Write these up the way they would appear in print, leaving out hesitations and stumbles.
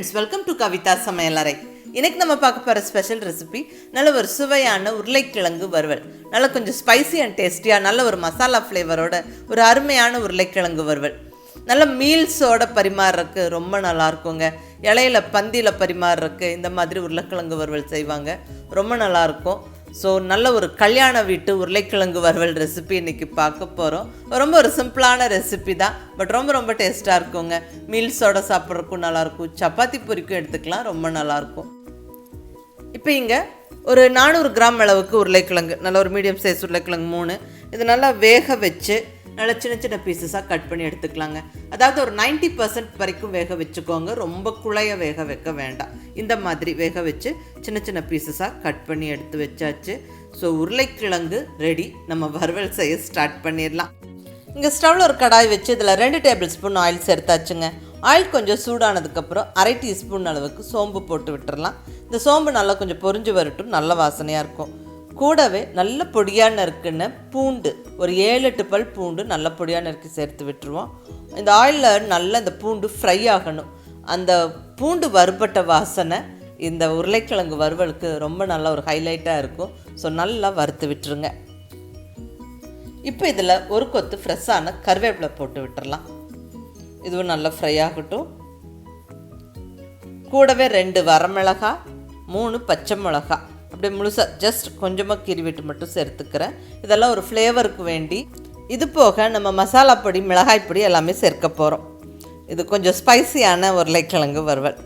Friends, welcome to Kavitha சமையலறை. இன்னைக்கு நம்ம பார்க்க போகிற ஸ்பெஷல் ரெசிபி நல்ல ஒரு சுவையான உருளைக்கிழங்கு வறுவல். நல்ல கொஞ்சம் ஸ்பைசி அண்ட் டேஸ்டியாக நல்ல ஒரு மசாலா ஃப்ளேவரோட ஒரு அருமையான உருளைக்கிழங்கு வறுவல். நல்ல மீல்ஸோட பரிமாறுறதுக்கு ரொம்ப நல்லா இருக்குங்க. இலையில பந்தியில் பரிமாறுறதுக்கு இந்த மாதிரி உருளைக்கிழங்கு வறுவல் செய்வாங்க, ரொம்ப நல்லாயிருக்கும். ஸோ நல்ல ஒரு கல்யாண வீட்டு உருளைக்கிழங்கு வறுவல் ரெசிபி இன்றைக்கி பார்க்க போகிறோம். ரொம்ப ஒரு சிம்பிளான ரெசிபி தான், பட் ரொம்ப ரொம்ப டேஸ்ட்டாக இருக்குங்க. மீல்ஸோட சாப்பிட்றதுக்கும் நல்லாயிருக்கும், சப்பாத்தி பொரிக்கும் எடுத்துக்கலாம், ரொம்ப நல்லாயிருக்கும். இப்போ இங்கே ஒரு 400 கிராம் அளவுக்கு உருளைக்கிழங்கு, நல்ல ஒரு மீடியம் சைஸ் உருளைக்கிழங்கு 3, இது நல்லா வேக வச்சு நல்லா சின்ன சின்ன பீசஸாக கட் பண்ணி எடுத்துக்கலாங்க. அதாவது ஒரு 90% வரைக்கும் வேக வச்சுக்கோங்க, ரொம்ப குழைய வேக வைக்க வேண்டாம். இந்த மாதிரி வேக வச்சு சின்ன சின்ன பீசஸாக கட் பண்ணி எடுத்து வச்சாச்சு. ஸோ உருளைக்கிழங்கு ரெடி, நம்ம வறுவல் செய்ய ஸ்டார்ட் பண்ணிடலாம். இங்கே ஸ்டவ்வில் ஒரு கடாய் வச்சு இதில் 2 டேபிள் ஸ்பூன் ஆயில் சேர்த்தாச்சுங்க. ஆயில் கொஞ்சம் சூடானதுக்கப்புறம் 1/2 டீஸ்பூன் அளவுக்கு சோம்பு போட்டு விட்டுறலாம். இந்த சோம்பு நல்லா கொஞ்சம் பொரிஞ்சு வரட்டும், நல்ல வாசனையாக இருக்கும். கூடவே நல்ல பொடியாக நறுக்குன்னு பூண்டு, ஒரு 7-8 பல் பூண்டு நல்ல பொடியாக நறுக்கி சேர்த்து விட்டுருவோம். இந்த ஆயிலில் நல்லா இந்த பூண்டு ஃப்ரை ஆகணும். அந்த பூண்டு வறுபட்ட வாசனை இந்த உருளைக்கிழங்கு வறுவலுக்கு ரொம்ப நல்ல ஒரு ஹைலைட்டாக இருக்கும். ஸோ நல்லா வறுத்து விட்டுருங்க. இப்போ இதில் ஒரு கொத்து ஃப்ரெஷ்ஷான கருவேப்பிலை போட்டு விட்டுறலாம். இதுவும் நல்லா ஃப்ரை ஆகட்டும். கூடவே 2 வரமிளகாய், 3 பச்சை மிளகாய் அப்படியே முழுசாக ஜஸ்ட் கொஞ்சமாக கீறி விட்டு மட்டும் சேர்த்துக்கிறேன். இதெல்லாம் ஒரு ஃப்ளேவருக்கு வேண்டி. இது போக நம்ம மசாலா பொடி, மிளகாய் பொடி எல்லாமே சேர்க்க போகிறோம். இது கொஞ்சம் ஸ்பைசியான உருளைக்கிழங்கு வறுவல்.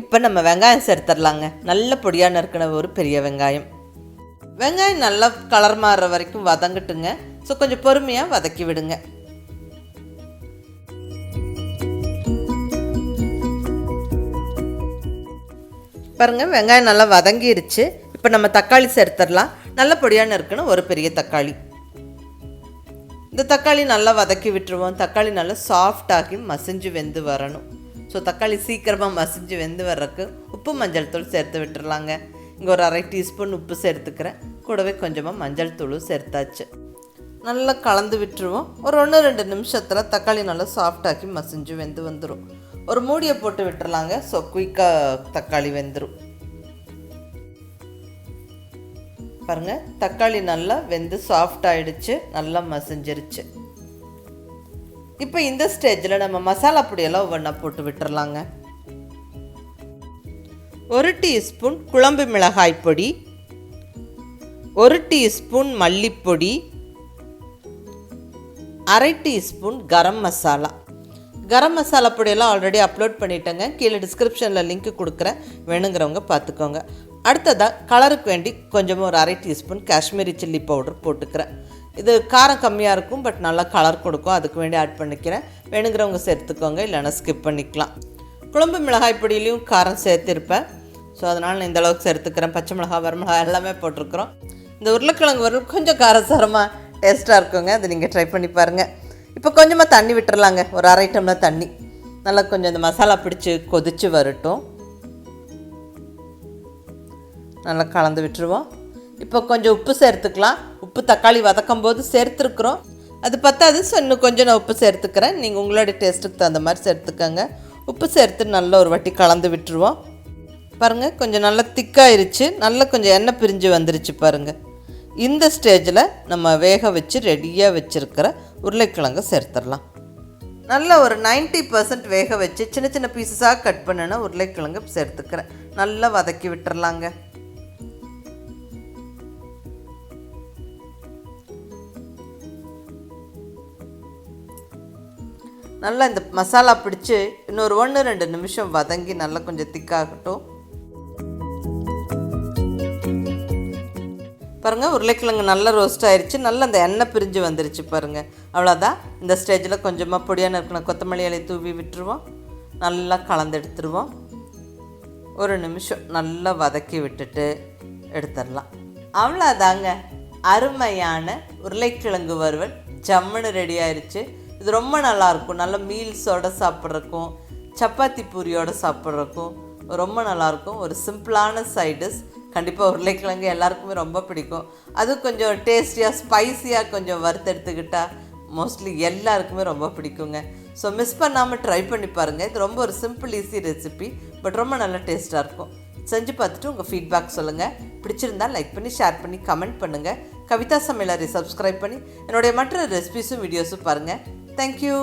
இப்போ நம்ம வெங்காயம் சேர்த்துடலாங்க. நல்ல பொடியாக நறுக்கின ஒரு பெரிய வெங்காயம். வெங்காயம் நல்லா கலர் மாறுற வரைக்கும் வதங்கட்டுங்க. ஸோ கொஞ்சம் பொறுமையாக வதக்கி விடுங்க. பாருங்கள், வெங்காயம் நல்லா வதங்கிருச்சு. இப்போ நம்ம தக்காளி சேர்த்துடலாம். நல்ல பொடியான இருக்குன்னு ஒரு பெரிய தக்காளி. இந்த தக்காளி நல்லா வதக்கி விட்டுருவோம். தக்காளி நல்லா சாஃப்டாகி மசிஞ்சு வெந்து வரணும். ஸோ தக்காளி சீக்கிரமாக மசிஞ்சு வெந்து வர்றதுக்கு உப்பு மஞ்சள் தூள் சேர்த்து விட்டுறலாங்க. இங்கே ஒரு 1/2 டீஸ்பூன் உப்பு சேர்த்துக்கிறேன். கூடவே கொஞ்சமாக மஞ்சள் தூளும் சேர்த்தாச்சு. நல்லா கலந்து விட்டுருவோம். ஒரு 1-2 நிமிஷத்தில் தக்காளி நல்லா சாஃப்டாக்கி மசிஞ்சு வெந்து வந்துடும். ஒரு மூடியை போட்டு விட்டுறலாங்க. ஸோ குயிக்காக தக்காளி வெந்துடும். பாருங்கள், தக்காளி நல்லா வெந்து சாஃப்ட் ஆகிடுச்சு, நல்லா மசிஞ்சிருச்சு. இப்போ இந்த ஸ்டேஜில் நம்ம மசாலா பொடியெல்லாம் ஒவ்வொன்றா போட்டு விட்டுறலாங்க. 1 டீஸ்பூன் குழம்பு மிளகாய் பொடி, 1 டீஸ்பூன் மல்லிப்பொடி, 1/2 டீஸ்பூன் கரம் மசாலா. கரம் மசாலா பொடியெல்லாம் ஆல்ரெடி அப்லோட் பண்ணிட்டேங்க, கீழே டிஸ்கிரிப்ஷனில் லிங்க் கொடுக்குறேன், வேணுங்கிறவங்க பார்த்துக்கோங்க. அடுத்ததாக கலருக்கு வேண்டி கொஞ்சமாக ஒரு 1/2 டீஸ்பூன் காஷ்மீரி சில்லி பவுடர் போட்டுக்கிறேன். இது காரம் கம்மியாக இருக்கும், பட் நல்லா கலர் கொடுக்கும், அதுக்கு வேண்டி ஆட் பண்ணிக்கிறேன். வேணுங்கிறவங்க சேர்த்துக்கோங்க, இல்லைன்னா ஸ்கிப் பண்ணிக்கலாம். குழம்பு மிளகாய் பொடியிலையும் காரம் சேர்த்துருப்பேன், ஸோ அதனால் நான் இந்தளவுக்கு சேர்த்துக்கிறேன். பச்சை மிளகாய், வரமிளகாய் எல்லாமே போட்டிருக்கிறோம். இந்த உருளைக்கிழங்கு வறுவல் கொஞ்சம் காரசாரமாக டேஸ்ட்டாக இருக்குங்க, அது நீங்கள் ட்ரை பண்ணி பாருங்கள். இப்போ கொஞ்சமாக தண்ணி விட்டுறலாங்க, ஒரு 1/2 டம்ளர் தண்ணி. நல்லா கொஞ்சம் இந்த மசாலா பிடிச்சி கொதித்து வரட்டும். நல்லா கலந்து விட்டுருவோம். இப்போ கொஞ்சம் உப்பு சேர்த்துக்கலாம். உப்பு தக்காளி வதக்கும் போது சேர்த்துருக்குறோம், அது பத்தாது. ஸோ இன்னும் கொஞ்சம் நான் உப்பு சேர்த்துக்கிறேன். நீங்கள் உங்களுடைய டேஸ்ட்டுக்கு தகுந்த மாதிரி சேர்த்துக்கோங்க. உப்பு சேர்த்து நல்லா ஒரு வாட்டி கலந்து விட்டுருவோம். பாருங்கள், கொஞ்சம் நல்லா திக்காயிருச்சு, நல்லா கொஞ்சம் எண்ணெய் பிரிஞ்சு வந்துருச்சு பாருங்கள். இந்த ஸ்டேஜில் நம்ம வேக வச்சு ரெடியாக வச்சுருக்கிற உருளைக்கிழங்கு சேர்த்துடலாம். நல்லா ஒரு 90% வேக வச்சு சின்ன சின்ன பீசஸாக கட் பண்ணினா உருளைக்கிழங்கு சேர்த்துக்கிறேன். நல்லா வதக்கி விட்டுறலாங்க. நல்லா இந்த மசாலா பிடிச்சி இன்னொரு 1-2 நிமிஷம் வதங்கி நல்லா கொஞ்சம் திக்காகட்டும். பாருங்கள், உருளைக்கிழங்கு நல்லா ரோஸ்ட் ஆயிடுச்சு, நல்லா அந்த எண்ணெய் பிரிஞ்சு வந்துருச்சு பாருங்கள். அவ்வளோதான். இந்த ஸ்டேஜில் கொஞ்சமாக பொடியான இருக்கிற கொத்தமல்லி இலையை தூவி விட்டுருவோம். நல்லா கலந்து எடுத்துருவோம். 1 நிமிஷம் நல்லா வதக்கி விட்டுட்டு எடுத்துடலாம். அவ்வளோதாங்க, அருமையான உருளைக்கிழங்கு வறுவல் ஜம்முன்னு ரெடி ஆயிடுச்சு. இது ரொம்ப நல்லாயிருக்கும். நல்ல மீல்ஸோடு சாப்பிட்றக்கும், சப்பாத்தி பூரியோடு சாப்பிட்றக்கும் ரொம்ப நல்லாயிருக்கும். ஒரு சிம்பிளான சைடிஷ். கண்டிப்பாக உருளைக்கிழங்கு எல்லாருக்குமே ரொம்ப பிடிக்கும். அதுவும் கொஞ்சம் டேஸ்டியாக ஸ்பைஸியாக கொஞ்சம் வறுத்தெடுத்துக்கிட்டால் மோஸ்ட்லி எல்லாருக்குமே ரொம்ப பிடிக்குங்க. ஸோ மிஸ் பண்ணாமல் ட்ரை பண்ணி பாருங்கள். இது ரொம்ப ஒரு சிம்பிள் ஈஸி ரெசிபி, பட் ரொம்ப நல்லா டேஸ்ட்டாக இருக்கும். செஞ்சு பார்த்துட்டு உங்கள் ஃபீட்பேக் சொல்லுங்கள். பிடிச்சிருந்தால் லைக் பண்ணி ஷேர் பண்ணி கமெண்ட் பண்ணுங்கள். கவிதா சமையலறை சப்ஸ்கிரைப் பண்ணி என்னுடைய மற்ற ரெசிபிஸும் வீடியோஸும் பாருங்கள். தேங்க்யூ.